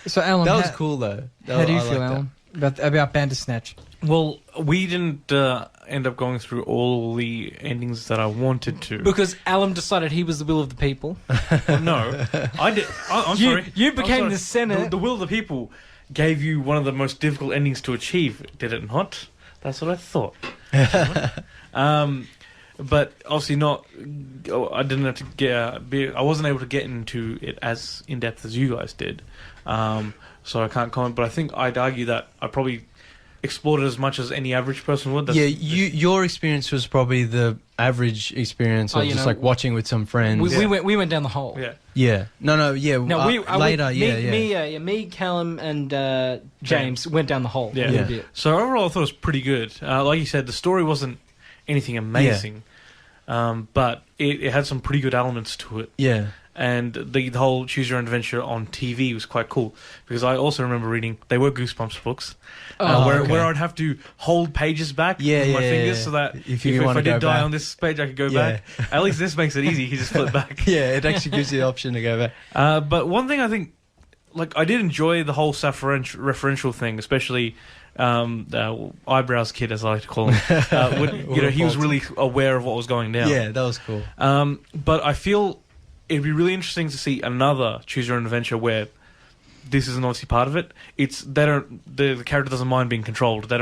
So, Alan, That was cool though. How do you I feel, liked Alan, about Bandersnatch? Well, we didn't end up going through all the endings that I wanted to. Because Alan decided he was the will of the people. Well, no, I did. I'm You- sorry. you I'm became sorry. the Senate. The will of the people gave you one of the most difficult endings to achieve, did it not? That's what I thought. But obviously not. I didn't have to get. I wasn't able to get into it as in depth as you guys did. So I can't comment. But I think I'd argue that I probably explored it as much as any average person would. Your experience was probably the average experience of you just know, like watching with some friends. We went down the hole. Yeah. Yeah. No. Yeah. No, later. Me, Callum, and James went down the hole. Yeah. A little Yeah. bit. So overall, I thought it was pretty good. Like you said, the story wasn't anything amazing, but it had some pretty good elements to it. Yeah. And the whole choose your own adventure on TV was quite cool because I also remember reading. They were Goosebumps books, where I'd have to hold pages back with my fingers so that If if want I to go did die back. on this page, I could go Yeah. back. At least this makes it easy. You just flip back. Yeah, it actually gives you the option to go back. But one thing I think, like, I did enjoy the whole self-referential thing, especially eyebrows kid, as I like to call him. He was really aware of what was going down. Yeah, that was cool. But I feel it'd be really interesting to see another choose your own adventure where this isn't obviously part of it. The character doesn't mind being controlled. They're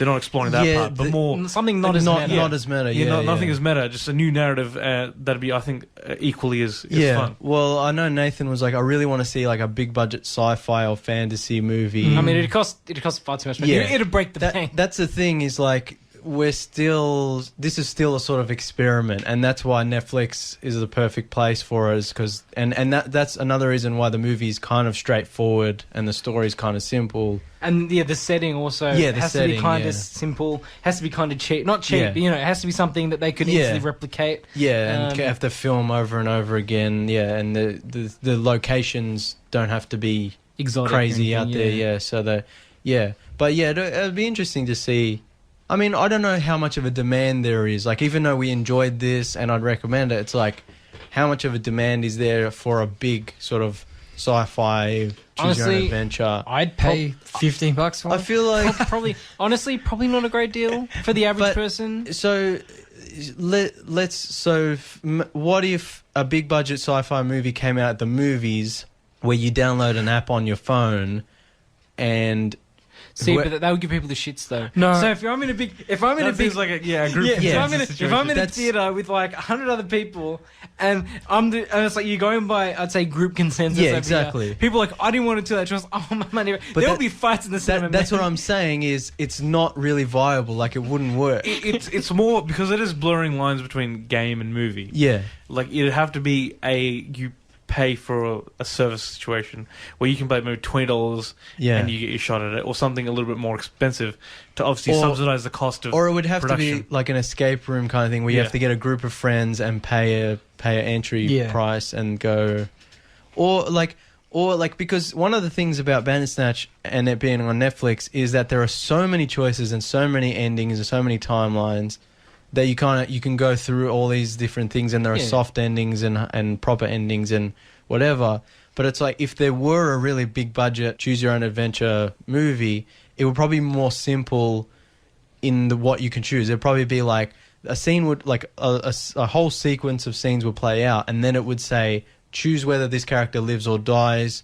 not exploring that part, but more Something not as meta. not as meta. nothing is meta. Just a new narrative that'd be, I think, equally as fun. Well, I know Nathan was like, I really want to see like a big budget sci-fi or fantasy movie. I mean, it cost far too much money. Yeah. It'd break the bank. That's the thing is like this is still a sort of experiment, and that's why Netflix is the perfect place for us because that's another reason why the movie is kind of straightforward and the story is kind of simple. And the setting also has to be kind of simple, has to be kind of cheap. Not cheap, but, it has to be something that they could easily replicate. Yeah, and have to film over and over again. Yeah, and the locations don't have to be Exotic crazy or out anything, there. But it'd be interesting to see. I mean, I don't know how much of a demand there is. Like, even though we enjoyed this and I'd recommend it, it's like, how much of a demand is there for a big sort of sci-fi choose your own Honestly, adventure? I'd pay $15 for I it. feel like probably not a great deal for the average But- person. so. What if a big budget sci-fi movie came out at the movies where you download an app on your phone and See, but that would give people the shits though. No. So if I'm in a big, That feels like a group. if I'm in a That's- theater with like 100 other people, and and it's like you're going by, I'd say, group consensus. Yeah, over exactly. Here. People are like, I didn't want to do that. Just my money. But There'll be fights in the cinema. that's man. what I'm saying is it's not really viable. Like, it wouldn't work. It's more because it is blurring lines between game and movie. Yeah. Like, it'd have to be you pay for a service situation where you can pay maybe $20 Yeah. and you get your shot at it, or something a little bit more expensive to obviously Or- subsidize the cost of Or it would have to production. be like an escape room kind of thing where you Yeah. have to get a group of friends and pay a entry Yeah. price and go, or like because one of the things about Bandersnatch and it being on Netflix is that there are so many choices and so many endings and so many timelines that you can go through all these different things, and there are Yeah. soft endings and proper endings and whatever. But it's like, if there were a really big budget choose your own adventure movie, it would probably be more simple in what you can choose. It'd probably be like a scene would like a whole sequence of scenes would play out, and then it would say choose whether this character lives or dies,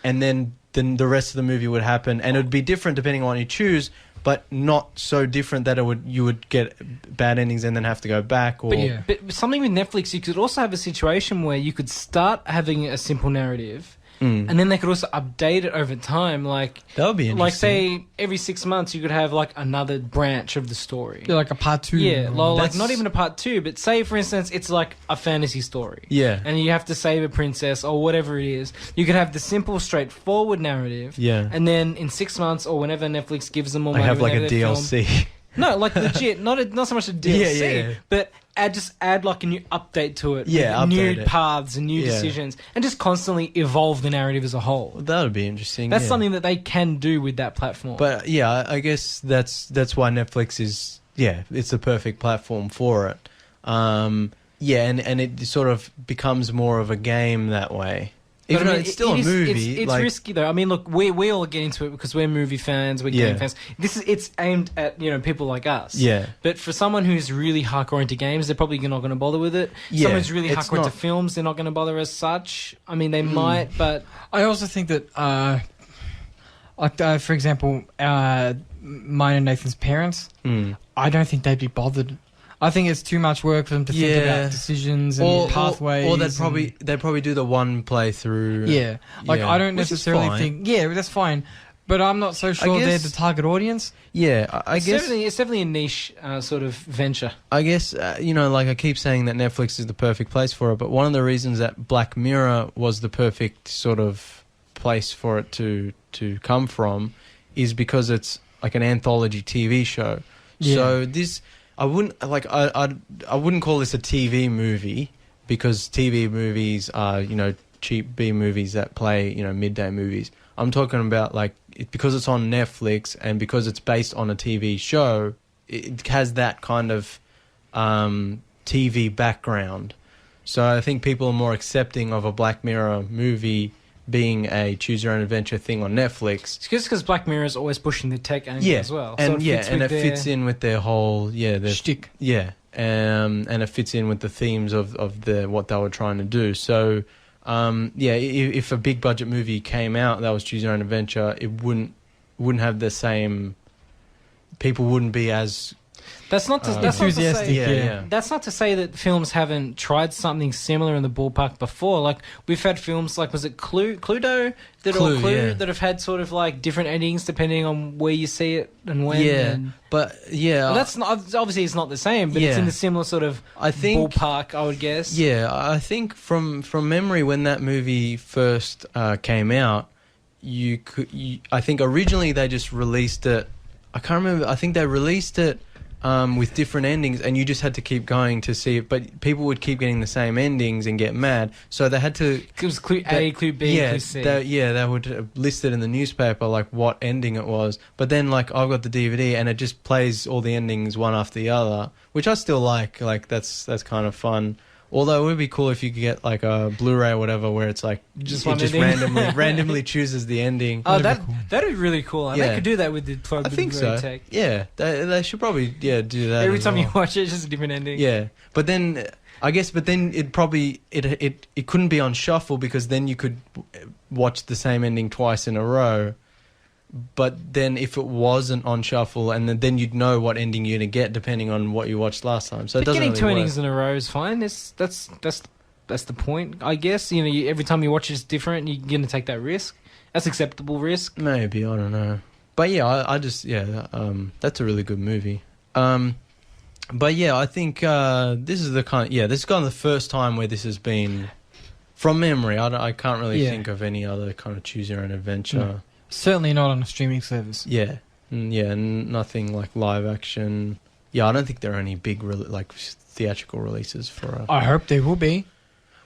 and then the rest of the movie would happen, and it would be different depending on what you choose, but not so different that you would get bad endings and then have to go back. Or But something with Netflix, you could also have a situation where you could start having a simple narrative, and then they could also update it over time. Like That would be interesting. like say every 6 months you could have like another branch of the story. Yeah, like a part 2. Yeah, like That's- not even a part 2, but say for instance it's like a fantasy story. Yeah. And you have to save a princess or whatever it is. You could have the simple, straightforward narrative. Yeah. And then in 6 months or whenever Netflix gives them more I money, have like a whenever they film- DLC. No, like legit, not so much a DLC, yeah. but add like a new update to it. Yeah, with new update it. paths and new Yeah. decisions, and just constantly evolve the narrative as a whole. That would be interesting. That's yeah. something that they can do with that platform. But yeah, I guess that's why Netflix is it's the perfect platform for it. Yeah, and it sort of becomes more of a game that way. But Even I though mean, it's still a movie. It's like, risky though. I mean, look, we all get into it because we're movie fans, we're Yeah. game fans. It's aimed at people like us. Yeah. But for someone who's really hardcore into games, they're probably not going to bother with it. Yeah, Someone who's really it's hardcore into not- films, they're not going to bother as such. I mean, they might, but I also think that, for example, mine and Nathan's parents, I don't think they'd be bothered. I think it's too much work for them to think Yeah. about decisions and pathways. or they'd probably do the one playthrough. Yeah. Like, Yeah, I don't which is necessarily fine. think... Yeah, that's fine. But I'm not so sure they're guess- the target audience. Yeah, I it's guess. definitely a niche sort of venture. I guess like I keep saying that Netflix is the perfect place for it, but one of the reasons that Black Mirror was the perfect sort of place for it to come from is because it's like an anthology TV show. Yeah. So this, I wouldn't like I wouldn't call this a TV movie because TV movies are cheap B movies that play midday movies. I'm talking about like because it's on Netflix and because it's based on a TV show, it has that kind of TV background. So I think people are more accepting of a Black Mirror movie being a choose your own adventure thing on Netflix. It's just because Black Mirror is always pushing the tech angle Yeah, as well. and so it fits in with their whole their Shtick. yeah, and it fits in with the themes of what they were trying to do. So if a big budget movie came out that was choose your own adventure, it wouldn't have the same. People wouldn't be as That's not to enthusiastic. say, yeah. That's not to say that films haven't tried something similar in the ballpark before. Like we've had films like was it Cluedo that have had sort of like different endings depending on where you see it and when. and well, that's not obviously it's not the same, but it's in the similar sort of I think ballpark. I would guess. Yeah, I think from memory when that movie first came out, I think originally they just released it. I can't remember. I think they released it with different endings, and you just had to keep going to see it. But people would keep getting the same endings and get mad, so they had to. It was Clue A, Clue B, Clue C. They would list it in the newspaper like what ending it was. But then like I've got the DVD and it just plays all the endings one after the other, which I still like. Like that's kind of fun. Although it would be cool if you could get like a Blu-ray or whatever where it's like Just it one just ending. randomly chooses the ending. Oh, that'd be really cool. And Yeah. they could do that with the I think so. tech. Yeah, they should probably do that. Every as time you well. watch it, it's just a different ending. Yeah, but then I guess, it probably it couldn't be on shuffle because then you could watch the same ending twice in a row. But then if it wasn't on shuffle, and then you'd know what ending you're gonna get depending on what you watched last time. So it But doesn't getting really two work. endings in a row is fine. That's the point, I guess. Every time you watch it's different. You're gonna take that risk. That's acceptable risk. Maybe, I don't know. But yeah, I just that's a really good movie. But yeah, I think this is the this is kind of the first time where this has been from memory. I can't really think of any other kind of choose your own adventure. Certainly not on a streaming service. Yeah, nothing like live action. Yeah, I don't think there are any big theatrical releases for. I hope there will be.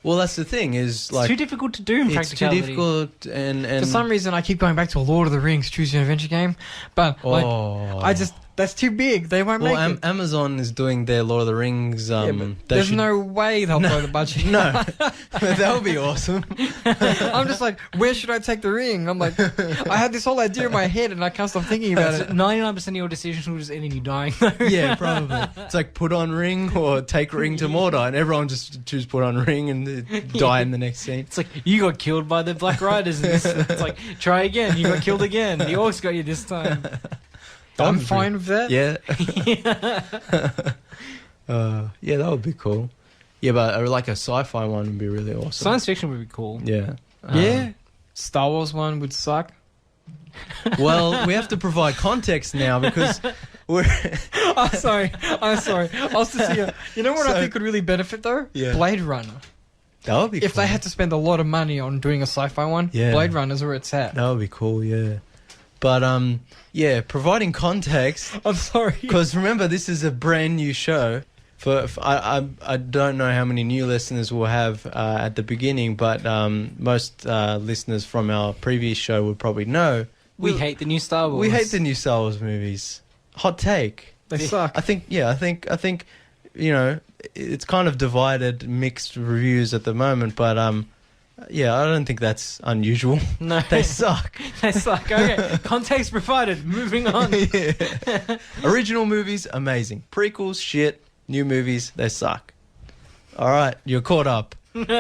Well, that's the thing is It's too difficult to do in it's too practicality. difficult and For some reason, I keep going back to a Lord of the Rings Choose Your Own Adventure game, but that's too big. They won't make it. Amazon is doing their Lord of the Rings. There's no way they'll blow the budget. No, that would be awesome. I'm just like, where should I take the ring? I'm like, I had this whole idea in my head and I can't stop thinking about it. 99% of your decisions will just end in you dying. Yeah, probably. It's like put on ring or take ring to Mordor, and everyone just choose put on ring and die in the next scene. It's like you got killed by the Black Riders. And it's like try again. You got killed again. The orcs got you this time. I'm fine with that. Yeah. Yeah, that would be cool. Yeah, but like a sci-fi one would be really awesome. Science fiction would be cool. Yeah. Yeah. Star Wars one would suck. Well, we have to provide context now because we're. I'm sorry. I was to see. You know what I So- think could really benefit though? Yeah. Blade Runner. That would be If cool. they had to spend a lot of money on doing a sci-fi one, Yeah. Blade Runner's where it's at. That would be cool, yeah. But yeah, providing context I'm sorry. because remember this is a brand new show. I don't know how many new listeners we'll have at the beginning, but most listeners from our previous show would probably know We hate the new Star Wars. we hate the new Star Wars movies. Hot take. They suck. I think you know it's kind of divided, mixed reviews at the moment, but yeah, I don't think that's unusual. No, They suck. they suck. Okay, context provided. Moving on. Yeah. Original movies, amazing. Prequels, shit. New movies, they suck. All right, you're caught up.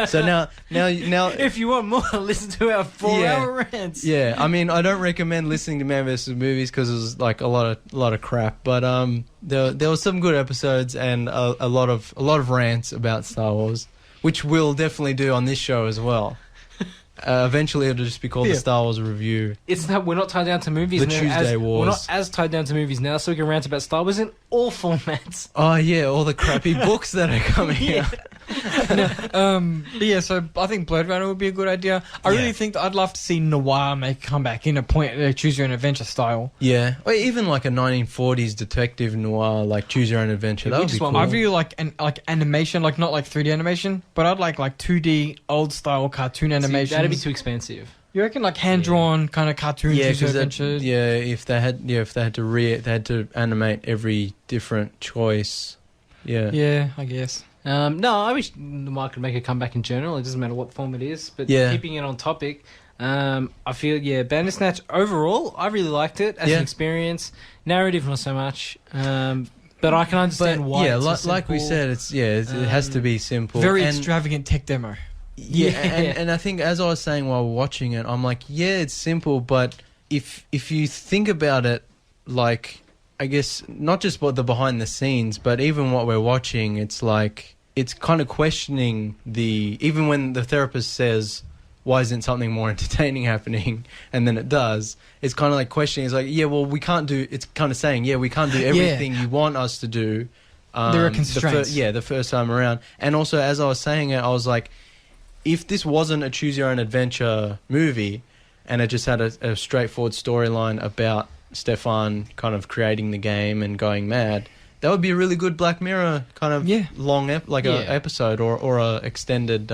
So now, If you want more, listen to our 4-hour rants. yeah. I mean, I don't recommend listening to Man vs. Movies because it was like a lot of crap. But there was some good episodes and a lot of rants about Star Wars, which we'll definitely do on this show as well. Eventually, it'll just be called the Star Wars Review. It's not. We're not tied down to movies. The now, Tuesday Wars. We're not as tied down to movies now, so we can rant about Star Wars in all formats. Oh yeah, all the crappy books that are coming out. But yeah, so I think Blade Runner would be a good idea. I Yeah. really think that I'd love to see noir make a comeback in a choose your own adventure style. Yeah, or even like a 1940s detective noir, like Choose Your Own Adventure. That We would be just cool. want I really like animation, like not like 3D animation, but I'd like 2D old style cartoon animation. That'd be too expensive. You reckon like hand drawn kind of cartoon Yeah, choose your own because adventure? if they had to animate every different choice. Yeah, Yeah, I guess. No, I wish the market could make a comeback in general. It doesn't matter what form it is. But Yeah. keeping it on topic, I feel, Bandersnatch, overall, I really liked it as Yeah. an experience. Narrative, not so much. But I can understand why. yeah, it's so like we simple. said, it has to be simple. Very and, extravagant tech demo. Yeah, Yeah. and I think as I was saying while watching it, I'm like, yeah, it's simple, but if you think about it, like, I guess not just what the behind the scenes, but even what we're watching, it's like it's kind of questioning even when the therapist says, why isn't something more entertaining happening? And then it does. It's kind of like questioning. It's like, yeah, well, we can't do. It's kind of saying, yeah, we can't do everything you want us to do. There are constraints. The first time around. And also, as I was saying it, I was like, if this wasn't a choose your own adventure movie, and it just had a straightforward storyline about Stefan kind of creating the game and going mad, that would be a really good Black Mirror kind of long episode or a extended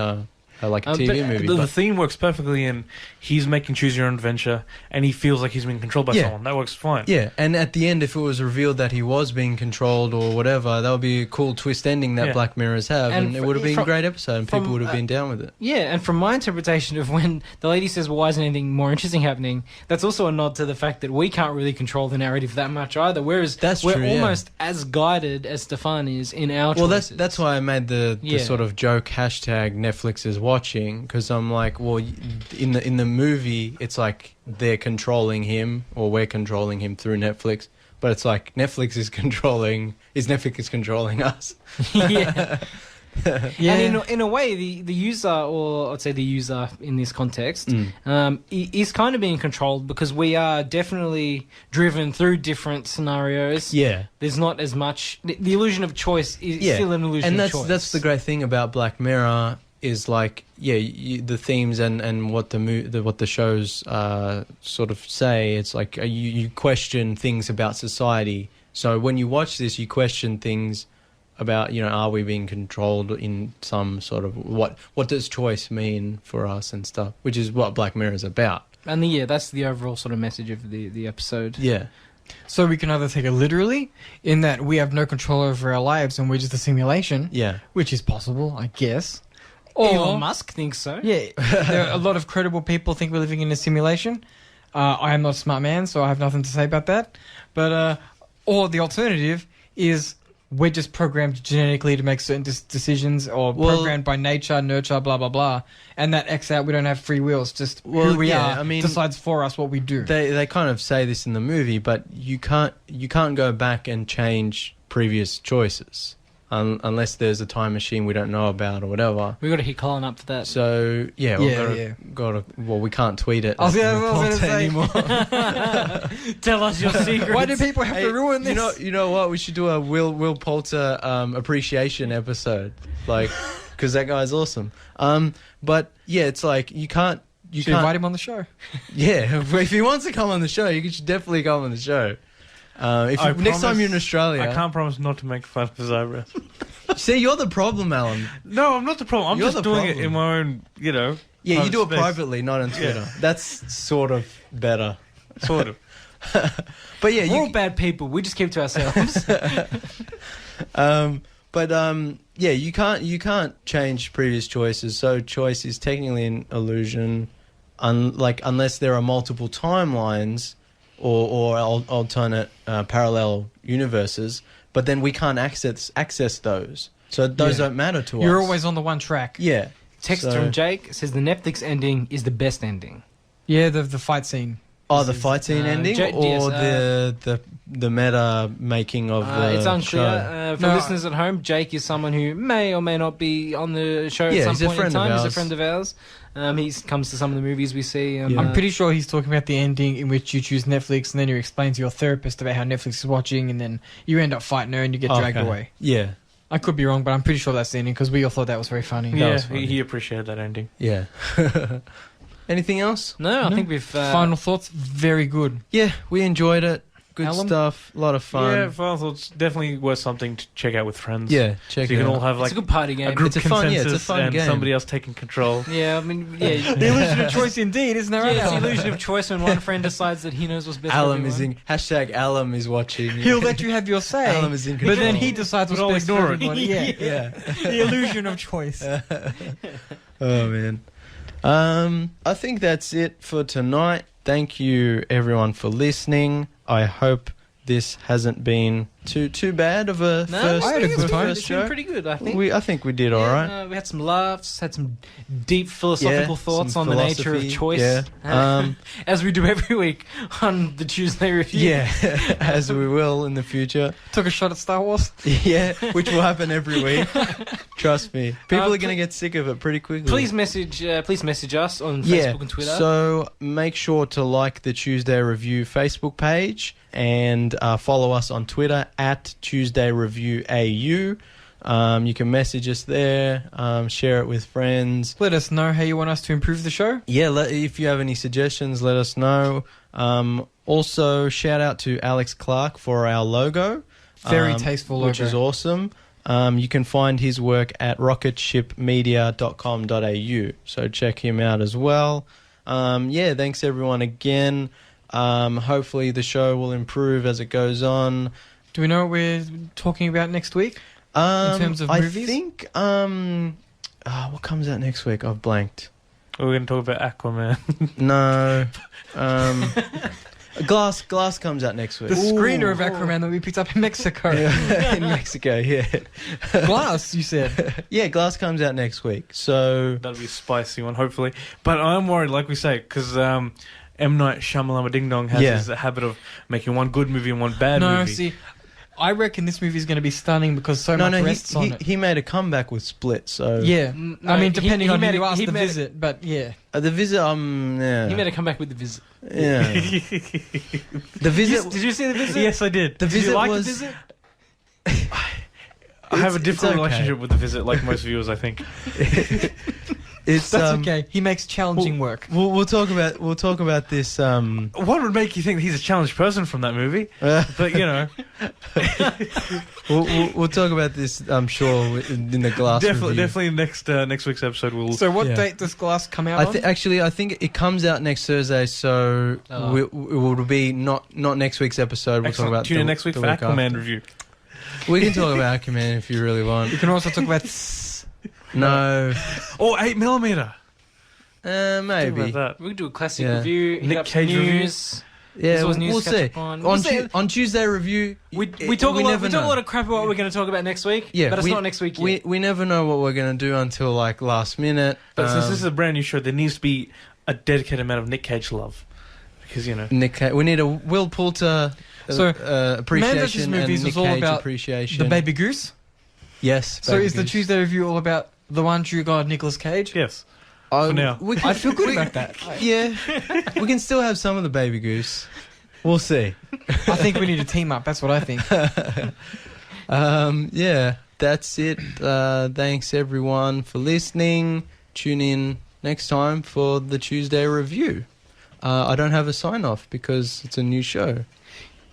like a TV but movie. The But theme works perfectly in he's making choose your own adventure and he feels like he's being controlled by Yeah. someone. That works fine. yeah, and at the end, if it was revealed that he was being controlled or whatever, that would be a cool twist ending that Yeah. Black Mirrors have, and it would have been a great episode, and people would have been down with it. Yeah, and from my interpretation of when the lady says, well, why isn't anything more interesting happening, that's also a nod to the fact that we can't really control the narrative that much either, whereas That's we're true, yeah. almost as guided as Stefan is in our Well, choices. that's why I made the Yeah. sort of joke hashtag Netflix is watching, because I'm like, well, in the movie, it's like they're controlling him or we're controlling him through Netflix, but it's like Netflix is controlling us. yeah. Yeah. And in a way, the user, or I'd say the user in this context, is kind of being controlled because we are definitely driven through different scenarios. Yeah. There's not as much... The illusion of choice is still an illusion and of choice. that's the great thing about Black Mirror is like the themes and what the shows sort of say. It's like you question things about society. So when you watch this, you question things about, are we being controlled in some sort of what does choice mean for us and stuff, which is what Black Mirror is about. And that's the overall sort of message of the episode. Yeah. So we can either take it literally, in that we have no control over our lives and we're just a simulation, Yeah. which is possible, I guess. Elon Musk thinks so. Yeah, there are a lot of credible people think we're living in a simulation. I am not a smart man, so I have nothing to say about that. But or the alternative is we're just programmed genetically to make certain decisions, or programmed by nature, nurture, blah blah blah, and that X out. We don't have free will. It's just who we are. Decides for us what we do. They kind of say this in the movie, but you can't go back and change previous choices. unless there's a time machine we don't know about or whatever. We got to hit Colin up for that. So yeah, gotta. Well, we can't tweet it. I was gonna say. anymore. Tell us your secrets. Why do people have to ruin this? You know what? We should do a Will Poulter appreciation episode, like, because that guy's awesome. But yeah, it's like you can't. You should can't invite him on the show. Yeah, if he wants to come on the show, you should definitely come on the show. Next time you're in Australia, I can't promise not to make fun of his eyebrows. See, you're the problem, Alan. No, I'm not the problem. I'm You're just the doing it problem. in my own, Yeah, you do it space. privately, not on Twitter. That's sort of better. Sort of. But yeah, We're all bad people. We just keep to ourselves. Yeah, you can't change previous choices. So choice is technically an illusion, unless there are multiple timelines or alternate parallel universes. But then we can't access those. So those don't matter to us. You're always on the one track. Yeah. Text from Jake says the Netflix ending is the best ending. Yeah, the fight scene. Oh, the fight scene ending, or the meta making of the it's show? unclear. For listeners at home, Jake is someone who may or may not be on the show at some point in time. He's a friend of ours. He comes to some of the movies we see. I'm pretty sure he's talking about the ending in which you choose Netflix and then you explain to your therapist about how Netflix is watching and then you end up fighting her and you get dragged away. Yeah. I could be wrong, but I'm pretty sure that's the ending because we all thought that was very funny. Yeah, was funny. he appreciated that ending. Yeah. Anything else? No, I think we've... Final thoughts? Very good. Yeah, we enjoyed it. Good Callum? stuff. A lot of fun. Yeah, Final Thoughts definitely worth something to check out with friends. Yeah, check so it you can out. all have it's like a good party game. a group It's a fun- yeah, consensus it's a fun and game. somebody else taking control. Yeah, I mean, yeah. The illusion of choice indeed, isn't that right? It's the Alan? illusion of choice when one friend decides that he knows what's best for Alum is everyone. in #Alum is watching. He'll let you have your say, Alum is in control. but then he decides what's But I'll best for ignore it. everybody. Yeah. Yeah. The illusion of choice. Oh man. I think that's it for tonight. Thank you everyone for listening. I hope this hasn't been too bad of a first. I had a good time. It's been pretty good, I think. I think we did all right. We had some laughs, had some deep philosophical thoughts some on the nature of philosophy, choice. yeah. As we do every week on the Tuesday review. Yeah, as we will in the future. Took a shot at Star Wars. Yeah, which will happen every week. Trust me. People are going to get sick of it pretty quickly. Please message us on Facebook and Twitter. So make sure to like the Tuesday Review Facebook page and follow us on Twitter at Tuesday Review AU. You can message us there, share it with friends. Let us know how you want us to improve the show. Yeah, if you have any suggestions, let us know. Also, shout out to Alex Clark for our logo. Very tasteful logo. Which is awesome. You can find his work at rocketshipmedia.com.au. So check him out as well. Thanks everyone again. Hopefully the show will improve as it goes on. Do we know what we're talking about next week? In terms of movies? I think, what comes out next week? I've blanked. We're going to talk about Aquaman. No. Glass comes out next week. The screener of Aquaman that we picked up in Mexico. In Mexico, yeah. Glass, you said. Yeah, Glass comes out next week. So That'll be a spicy one, hopefully. But I'm worried, like we say, because M. Night Shyamalan Ding Dong has this habit of making one good movie and one bad movie. No, see, I reckon this movie is going to be stunning because much rests on it. He made a comeback with Split, so... Yeah, I mean, depending on who you ask he The made Visit, but yeah. The Visit, yeah. He made a comeback with The Visit. Yeah. The Visit... Did you see The Visit? Yes, I did. The Did Visit you like was... The Visit? I have a It's different okay. relationship with The Visit, like most viewers, I think. It's, That's okay. He makes challenging work. We'll talk about this. What would make you think that he's a challenged person from that movie? But, you know. We'll talk about this, I'm sure, in the Glass review. Definitely next week's episode we'll... So what date does Glass come out on? I think it comes out next Thursday, so it will be not next week's episode. We'll talk about Tune in next week for Aquaman review. We can talk about Aquaman if you really want. You can also talk about... No. Or 8mm. Maybe. Think about We could do a classic Yeah. review. hit Nick up some Cage review. news. Yeah, This was news we'll to catch see. up on. On Tuesday review, We talk a never know. lot of crap about what we're going to talk about next week. Yeah, but it's not next week yet. We never know what we're going to do until like last minute. But since this is a brand new show, there needs to be a dedicated amount of Nick Cage love. Because, you know... Nick Cage, we need a Will Poulter So, appreciation Mandage's movies and Nick was all Cage about appreciation. The Baby Goose. Yes. So Baby is the Goose. Tuesday review all about the one true god Nicolas Cage? Yes. Oh, For now. I feel good about that. Yeah, we can still have some of the Baby Goose. We'll see. I think we need to team up. That's what I think. Yeah, that's it. Thanks everyone for listening. Tune in next time for the Tuesday review. I don't have a sign off because it's a new show.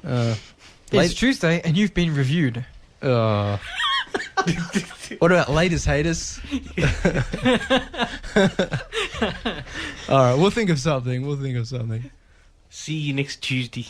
It's Tuesday and you've been reviewed. What about latest haters? All right, we'll think of something. See you next Tuesday.